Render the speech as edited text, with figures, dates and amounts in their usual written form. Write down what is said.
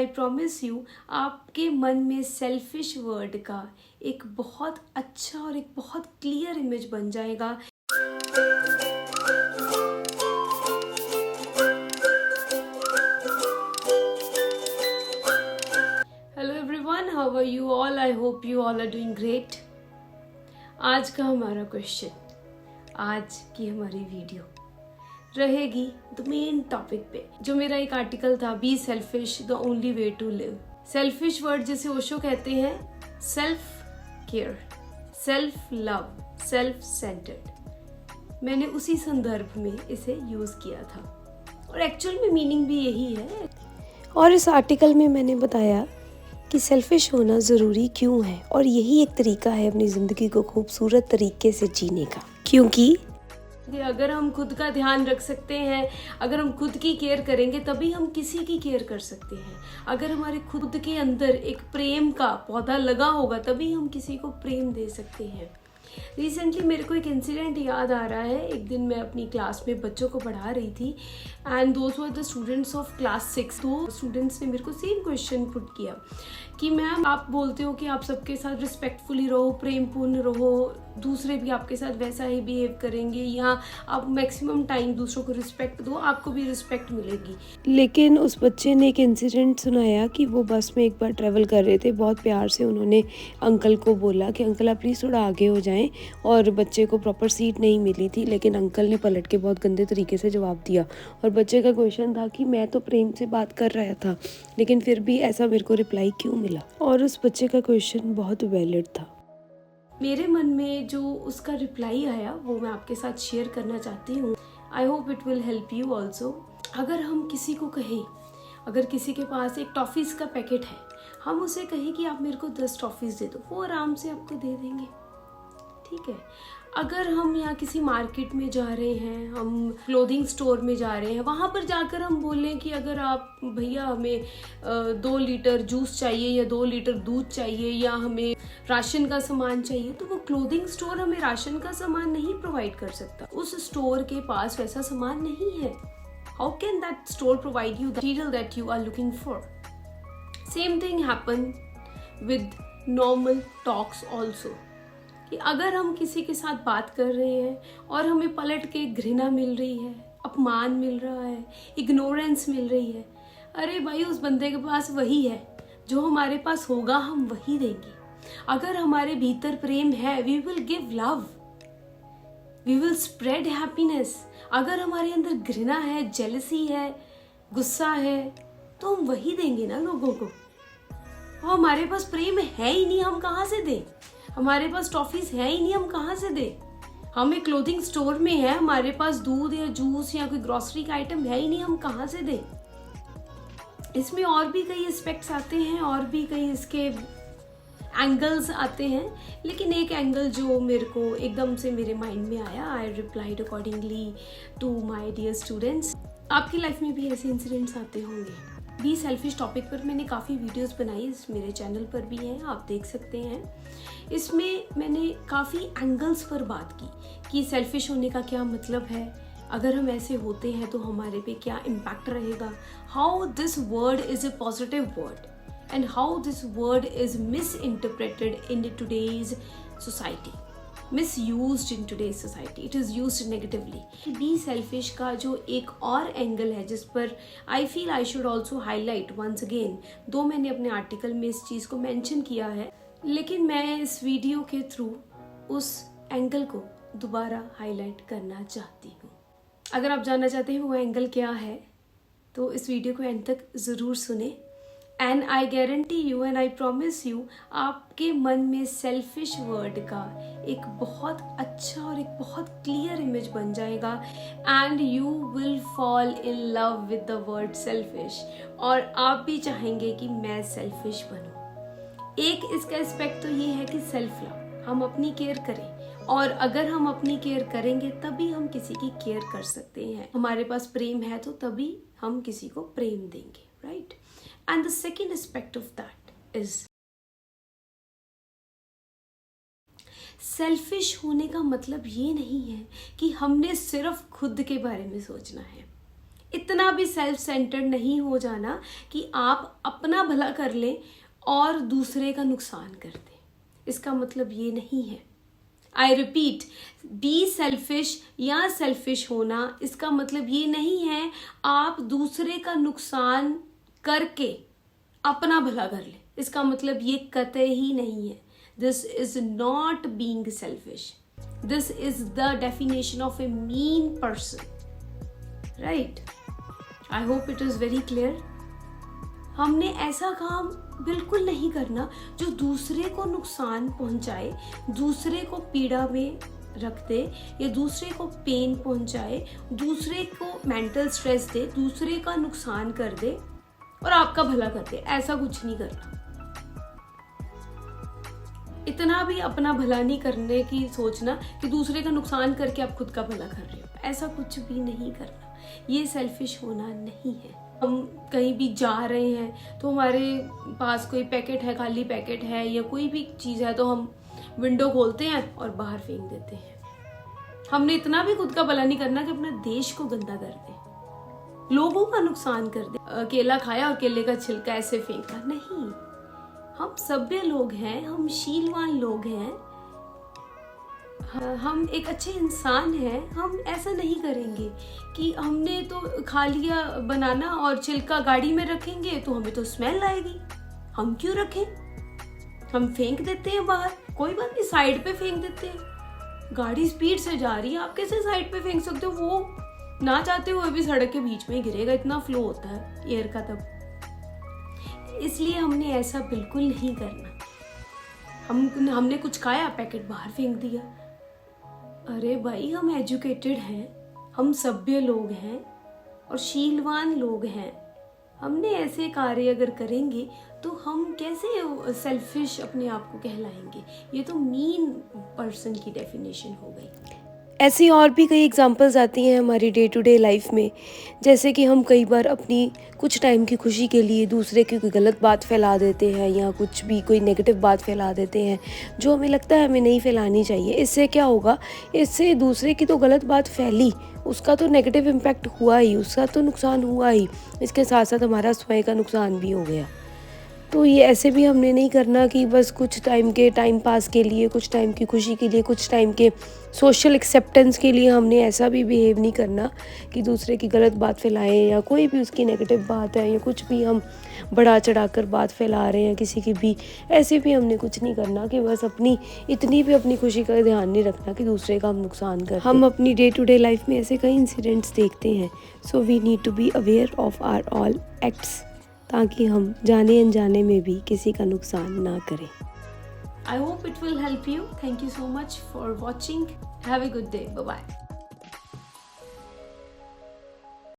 I promise you आपके मन में सेल्फिश वर्ड का एक बहुत अच्छा और एक बहुत क्लियर इमेज बन जाएगा। Hello everyone, how are you all? I hope you all are doing great. आज का हमारा क्वेश्चन, आज की हमारी वीडियो रहेगी द मेन टॉपिक पे, जो मेरा एक आर्टिकल था, be selfish the only way to live. Selfish word जिसे ओशो कहते हैं self care, self love, self centred. मैंने उसी संदर्भ में इसे यूज किया था और एक्चुअल में मीनिंग भी यही है। और इस आर्टिकल में मैंने बताया कि सेल्फिश होना ज़रूरी क्यों है और यही एक तरीका है अपनी ज़िंदगी को खूबसूरत तरीके से जीने का। क्योंकि अगर हम खुद का ध्यान रख सकते हैं, अगर हम खुद की केयर करेंगे, तभी हम किसी की केयर कर सकते हैं। अगर हमारे खुद के अंदर एक प्रेम का पौधा लगा होगा, तभी हम किसी को प्रेम दे सकते हैं। रिसेंटली मेरे को एक इंसिडेंट याद आ रहा है। एक दिन मैं अपनी क्लास में बच्चों को पढ़ा रही थी and those were the students of class 6। दो स्टूडेंट्स ने मेरे को सेम क्वेश्चन पुट किया कि मैम, आप बोलते हो कि आप सबके साथ रिस्पेक्टफुली रहो, प्रेमपूर्ण रहो, दूसरे भी आपके साथ वैसा ही बिहेव करेंगे, या आप मैक्सिमम टाइम दूसरों को रिस्पेक्ट दो, आपको भी रिस्पेक्ट मिलेगी। लेकिन उस बच्चे ने एक इंसिडेंट सुनाया कि वो बस में एक बार ट्रैवल कर रहे थे। बहुत प्यार से उन्होंने अंकल को बोला कि अंकल आप प्लीज़ थोड़ा आगे हो जाएं, और बच्चे को प्रॉपर सीट नहीं मिली थी, लेकिन अंकल ने पलट के बहुत गंदे तरीके से जवाब दिया। और बच्चे का क्वेश्चन था कि मैं तो प्रेम से बात कर रहा था, लेकिन फिर भी ऐसा मेरे को रिप्लाई क्यों मिला। और उस बच्चे का क्वेश्चन बहुत वैलिड था। मेरे मन में जो उसका रिप्लाई आया वो मैं आपके साथ शेयर करना चाहती हूँ। I hope it will help you also. अगर हम किसी को कहें, अगर किसी के पास एक टॉफ़ीज़ का पैकेट है, हम उसे कहें कि आप मेरे को 10 टॉफ़ीज़ दे दो, वो आराम से आपको दे देंगे, ठीक है। अगर हम यहाँ किसी मार्केट में जा रहे हैं, हम क्लोथिंग स्टोर में जा रहे हैं, वहाँ पर जाकर हम बोलें कि अगर आप भैया हमें 2 लीटर जूस चाहिए, या 2 लीटर दूध चाहिए, या हमें राशन का सामान चाहिए, तो वो क्लोथिंग स्टोर हमें राशन का सामान नहीं प्रोवाइड कर सकता। उस स्टोर के पास वैसा सामान नहीं है। How can that store provide you the material that you are looking for? Same thing happen with normal talks also. कि अगर हम किसी के साथ बात कर रहे हैं और हमें पलट के घृणा मिल रही है, अपमान मिल रहा है, इग्नोरेंस मिल रही है, अरे भाई उस बंदे के पास वही है जो हमारे पास होगा, हम वही देंगे। अगर हमारे भीतर प्रेम है, we will give love, we will spread happiness. अगर हमारे अंदर घृणा है, जेलसी है, गुस्सा है, तो हम वही देंगे ना लोगों को। और हमारे पास प्रेम है ही नहीं, हम कहाँ से दें? हमारे पास टॉफीज है ही नहीं, हम कहाँ से दें? हम एक क्लोथिंग स्टोर में है, हमारे पास दूध या जूस या कोई ग्रोसरी का आइटम है ही नहीं, हम कहाँ से दें? इसमें और भी कई एस्पेक्ट्स आते हैं, और भी कई इसके एंगल्स आते हैं, लेकिन एक एंगल जो मेरे को एकदम से मेरे माइंड में आया, I replied accordingly to my dear students. आपकी लाइफ में भी ऐसे इंसिडेंट्स आते होंगे। बी सेल्फिश टॉपिक पर मैंने काफ़ी वीडियोस बनाई, इस मेरे चैनल पर भी हैं, आप देख सकते हैं। इसमें मैंने काफ़ी एंगल्स पर बात की कि सेल्फिश होने का क्या मतलब है, अगर हम ऐसे होते हैं तो हमारे पे क्या इम्पैक्ट रहेगा, how this word is a positive word and how this word is miss interpreted in today's society, misused in today's society, it is used negatively. Be selfish का जो एक और एंगल है जिस पर I feel I should also highlight once again, दो मैंने अपने आर्टिकल में इस चीज़ को मेंशन किया है, लेकिन मैं इस वीडियो के थ्रू उस एंगल को दोबारा हाईलाइट करना चाहती हूँ। अगर आप जानना चाहते हैं वो एंगल क्या है, तो इस वीडियो को एंड तक ज़रूर सुने। And I guarantee you and I promise you, आपके मन में सेल्फिश वर्ड का एक बहुत अच्छा और एक बहुत क्लियर इमेज बन जाएगा and you will fall in love with the word selfish, और आप भी चाहेंगे कि मैं सेल्फिश बनूं। एक इसका एस्पेक्ट तो ये है कि सेल्फ लव, हम अपनी केयर करें, और अगर हम अपनी केयर करेंगे तभी हम किसी की केयर कर सकते हैं। हमारे पास प्रेम है तो तभी हम किसी को प्रेम देंगे, right? And the second aspect of that is selfish होने का मतलब ये नहीं है कि हमने सिर्फ खुद के बारे में सोचना है। इतना भी सेल्फ सेंटर्ड नहीं हो जाना कि आप अपना भला कर लें और दूसरे का नुकसान कर दें। इसका मतलब ये नहीं है। आई रिपीट, बी सेल्फिश या सेल्फिश होना इसका मतलब ये नहीं है आप दूसरे का नुकसान करके अपना भला कर ले। इसका मतलब ये कतई ही नहीं है। This is not being selfish, this is the definition of A mean person, right? I hope it is very clear. हमने ऐसा काम बिल्कुल नहीं करना जो दूसरे को नुकसान पहुंचाए, दूसरे को पीड़ा में रख दे या दूसरे को पेन पहुंचाए, दूसरे को मेंटल स्ट्रेस दे, दूसरे का नुकसान कर दे और आपका भला कर दे। ऐसा कुछ नहीं करना। इतना भी अपना भला नहीं करने की सोचना कि दूसरे का नुकसान करके आप खुद का भला कर रहे हो। ऐसा कुछ भी नहीं करना। ये सेल्फिश होना नहीं है। हम कहीं भी जा रहे हैं तो हमारे पास कोई पैकेट है, खाली पैकेट है या कोई भी चीज़ है तो हम विंडो खोलते हैं और बाहर फेंक देते हैं। हमने इतना भी खुद का भला नहीं करना कि अपना देश को गंदा कर दे, लोगों का नुकसान कर दे। केला खाया और केले का छिलका ऐसे फेंका, नहीं। हम सभ्य लोग हैं, हम शीलवान लोग हैं, हम एक अच्छे इंसान हैं। हम ऐसा नहीं करेंगे कि हमने तो खा लिया बनाना और छिलका गाड़ी में रखेंगे तो हमें तो स्मेल आएगी। हम क्यों रखें? हम फेंक देते हैं बाहर, कोई बात नहीं, साइड पे फेंक देते हैं। गाड़ी स्पीड से जा रही है, आप कैसे साइड पे फेंक सकते हो? वो ना चाहते हुए भी सड़क के बीच में ही गिरेगा, इतना फ्लो होता है एयर का तब। इसलिए हमने ऐसा बिल्कुल नहीं करना। हमने कुछ खाया, पैकेट बाहर फेंक दिया। अरे भाई, हम एजुकेटेड हैं, हम सभ्य लोग हैं और शीलवान लोग हैं। हमने ऐसे कार्य अगर करेंगे तो हम कैसे सेल्फिश अपने आप को कहलाएंगे? ये तो मीन पर्सन की डेफिनेशन हो गई। ऐसी और भी कई एग्जांपल्स आती हैं हमारी डे टू डे लाइफ में, जैसे कि हम कई बार अपनी कुछ टाइम की खुशी के लिए दूसरे की कोई गलत बात फैला देते हैं या कुछ भी कोई नेगेटिव बात फैला देते हैं जो हमें लगता है हमें नहीं फैलानी चाहिए। इससे क्या होगा? इससे दूसरे की तो गलत बात फैली, उसका तो नेगेटिव इम्पैक्ट हुआ ही, उसका तो नुकसान हुआ ही, इसके साथ साथ हमारा स्वयं का नुकसान भी हो गया। तो ये ऐसे भी हमने नहीं करना कि बस कुछ टाइम पास के लिए, कुछ टाइम की खुशी के लिए, कुछ टाइम के सोशल एक्सेप्टेंस के लिए हमने ऐसा भी बिहेव नहीं करना कि दूसरे की गलत बात फैलाएं या कोई भी उसकी नेगेटिव बात है या कुछ भी हम बढ़ा चढ़ाकर बात फैला रहे हैं किसी की भी, ऐसे भी हमने कुछ नहीं करना कि बस इतनी भी अपनी खुशी का ध्यान नहीं रखना कि दूसरे का हम नुकसान करें। हम अपनी डे टू डे लाइफ में ऐसे कई इंसिडेंट्स देखते हैं। So we need to be aware of our all acts, ताकि हम जाने अनजाने में भी किसी का नुकसान ना करें। I hope it will help you. Thank you so much for watching. Have a good day. Bye-bye.